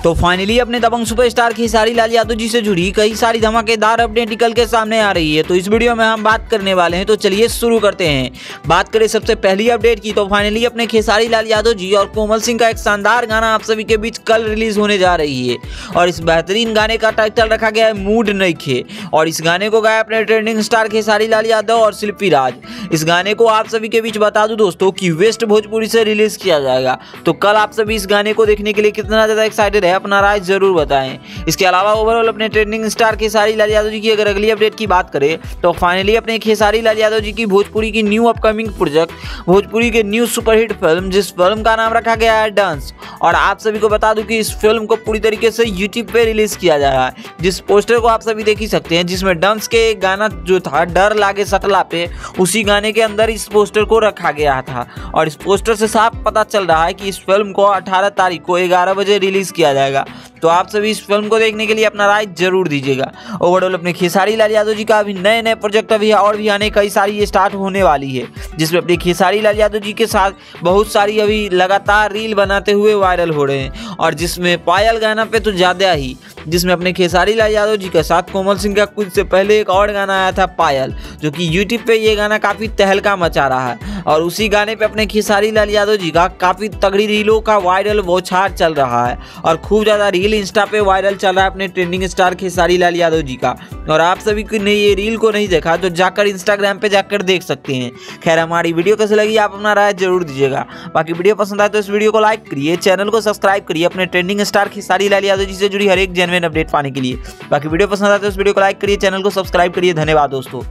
तो फाइनली अपने दबंग सुपरस्टार खेसारी लाल यादव जी से जुड़ी कई सारी धमाकेदार अपडेट निकल के सामने आ रही है। तो इस वीडियो में हम बात करने वाले हैं, तो चलिए शुरू करते हैं। बात करें सबसे पहली अपडेट की, तो फाइनली अपने खेसारी लाल यादव जी और कोमल सिंह का एक शानदार गाना आप सभी के बीच कल रिलीज होने जा रही है और इस बेहतरीन गाने का टाइटल रखा गया है मूड नइखे और इस गाने को गाया अपने ट्रेंडिंग स्टार खेसारी लाल यादव और शिल्पी राज। इस गाने को आप सभी के बीच बता दूं दोस्तों कि वेस्ट भोजपुरी से रिलीज किया जाएगा। तो कल आप सभी इस गाने को देखने के लिए कितना ज्यादा एक्साइटेड है अपना राय जरूर बताएं। इसके अलावा ओवरऑल अपने ट्रेंडिंग स्टार खेसारी लाल यादव जी की अगर अगली अपडेट की बात करें तो फाइनली अपने खेसारी लाल यादव जी की भोजपुरी की न्यू अपकमिंग प्रोजेक्ट भोजपुरी के न्यू सुपरहिट फिल्म, जिस फिल्म का नाम रखा गया है डांस, और आप सभी को बता दूं कि इस फिल्म को पूरी तरीके से यूट्यूब पे रिलीज किया जा रहा है। जिस पोस्टर को आप सभी देख ही सकते हैं, जिसमें डांस के गाना जो था डर लागे सटला पे, उसी गाने के अंदर इस पोस्टर को रखा गया था और इस पोस्टर से साफ पता चल रहा है कि इस फिल्म को 18 तारीख को 11 बजे रिलीज किया जाएगा। तो आप सभी इस फिल्म को देखने के लिए अपना राय जरूर दीजिएगा। ओवरऑल अपने खेसारी लाल यादव जी का अभी नए नए प्रोजेक्ट अभी और भी आने कई सारी ये स्टार्ट होने वाली है, जिसमें अपने खेसारी लाल यादव जी के साथ बहुत सारी अभी लगातार रील बनाते हुए वायरल हो रहे हैं और जिसमें पायल गाना पे तो ज़्यादा ही, जिसमें अपने खेसारी लाल यादव जी के साथ कोमल सिंह का कुछ से पहले एक और गाना आया था पायल, जो कि यूट्यूब पे ये गाना काफ़ी तहलका मचा रहा है और उसी गाने पे अपने खेसारी लाल यादव जी का काफ़ी तगड़ी रीलों का वायरल बौछार चल रहा है और खूब ज़्यादा रील इंस्टा पे वायरल चल रहा है अपने ट्रेंडिंग स्टार खेसारी लाल यादव जी का। और आप सभी को ने ये रील को नहीं देखा तो जाकर इंस्टाग्राम पे जाकर देख सकते हैं। खैर, हमारी वीडियो कैसे लगी आप अपना राय जरूर दीजिएगा। बाकी वीडियो पसंद आए तो इस वीडियो को लाइक करिए, चैनल को सब्सक्राइब करिए अपने ट्रेंडिंग स्टार खेसारी लाल यादव जी से जुड़ी हर एक जेन्युइन अपडेट पाने के लिए। बाकी वीडियो पसंद आए तो इस वीडियो को लाइक करिए, चैनल को सब्सक्राइब करिए। धन्यवाद दोस्तों।